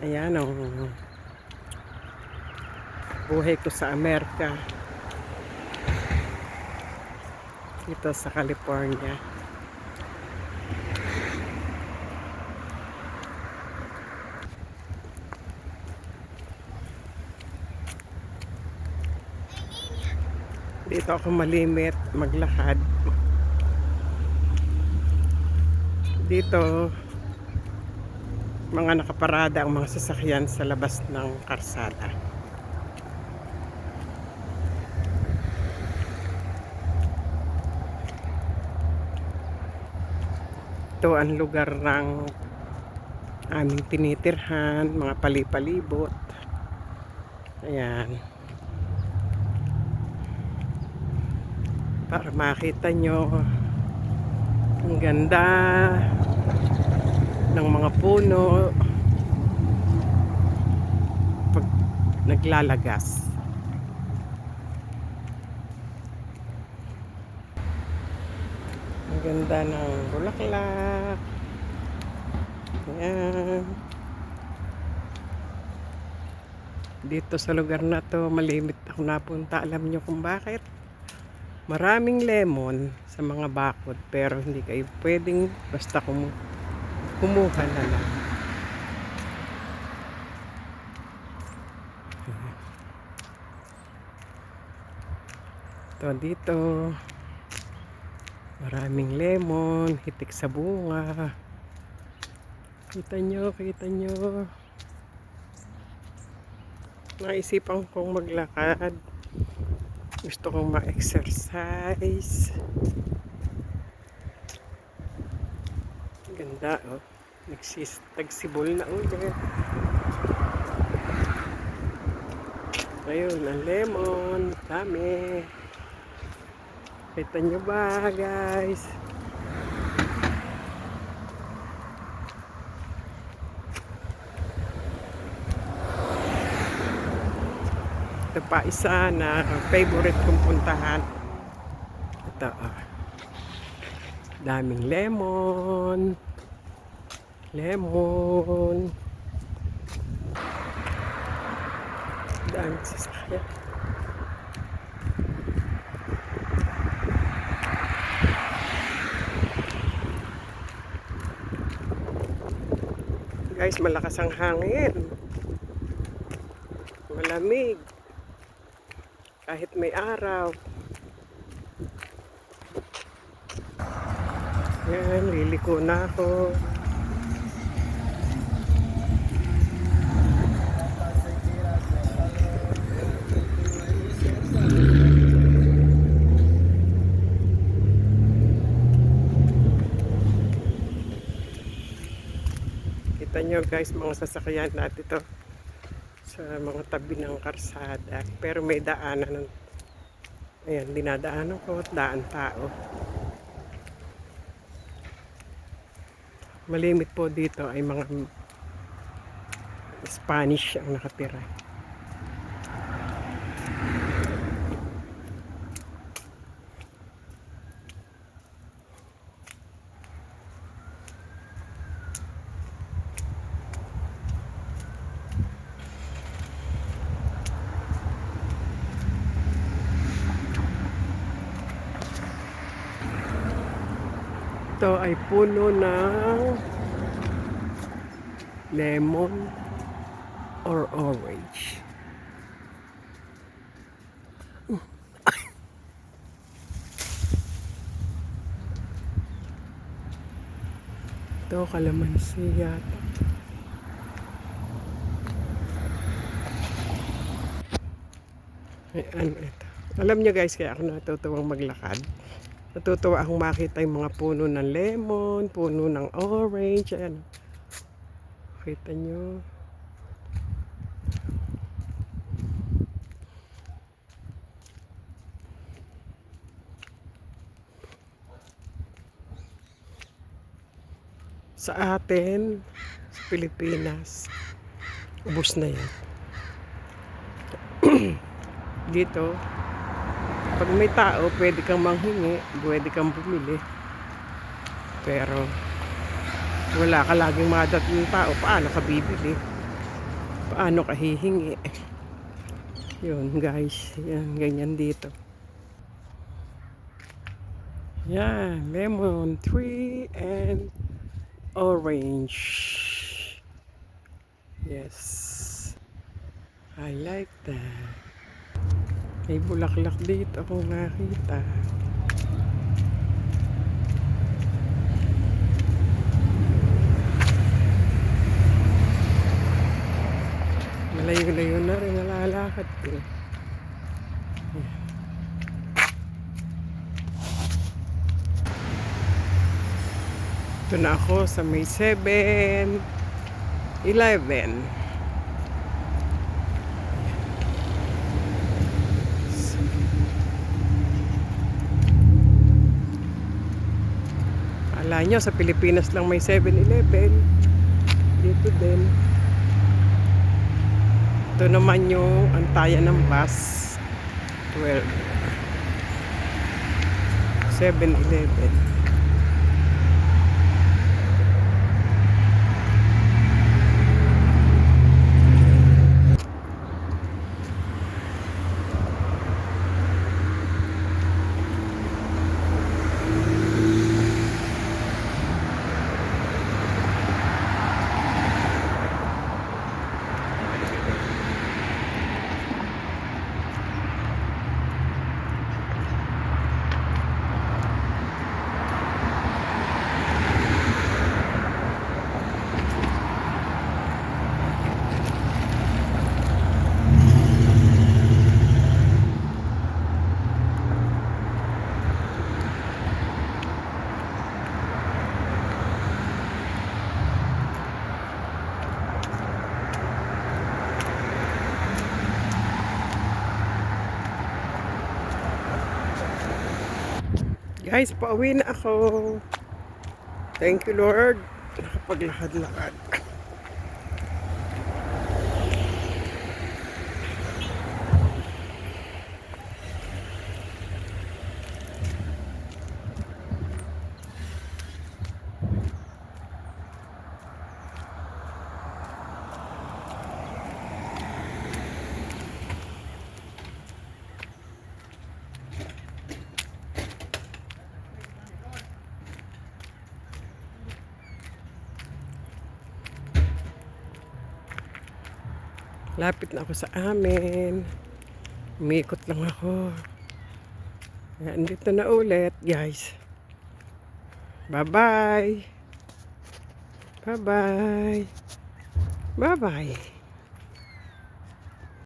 Ayan ang buhay ko sa Amerika. Dito sa California. Dito ako malimit maglakad. Dito mga nakaparada ang mga sasakyan sa labas ng karsada. Ito ang lugar ng aming tinitirhan, mga palipalibot. Ayan. Para makita nyo ang ganda ng mga puno pag naglalagas. Ang ganda ng bulaklak. Ayan. Dito sa lugar na to, malimit ako napunta. Alam nyo kung bakit? Maraming lemon sa mga bakod, pero hindi kayo pwedeng basta kumuha na lang. Ito dito. Maraming lemon, hitik sa bunga. Kita nyo, kita nyo. Naisipan kong maglakad. Gusto kong ma-exercise. Ganda, oh. Nagsisibol na ulit. Ayun, ang lemon. Dami. Kita nyo ba, guys? Ito pa isa na favorite kong puntahan. Ito, oh. Daming lemon. Lemon. Daming sasakyan. Guys, malakas ang hangin. Malamig. Kahit may araw. Yan, liliko na ako. Kita nyo guys, mga sasakyan natin ito sa mga tabi ng karsada, pero may daanan. Ayan, dinadaanan ko, daan tao. Malimit po dito ay mga Spanish ang nakatira. Ito ay puno ng lemon or orange. Ito, kalamansi yata. Ayan, ito. Alam nyo guys, kaya ako natutuwang maglakad. Natutuwa akong makita yung mga puno ng lemon, puno ng orange. Ayan. Kita nyo. Sa atin, sa Pilipinas, ubos na yan. Dito, pag may tao, pwede kang manghingi, pwede kang bumili. Pero, wala ka laging madating tao, paano ka bibili? Paano ka hihingi? Yun guys, yan, ganyan dito. Yan, lemon tree and orange. Yes, I like that. May bulaklak dito akong nakita. Malayo-layo na rin nalalakad ko. Ito na ako sa may 7-Eleven. Akala nyo sa Pilipinas lang may 7-Eleven. Dito din. Ito naman yung antayan ng bus 12. 7-Eleven. Guys, pauwi na ako. Thank you, Lord. Nakapaglakad-lakad. Lapit na ako sa amin. Umikot lang ako. Yan, dito na ulit, guys. Bye-bye. Bye-bye. Bye-bye.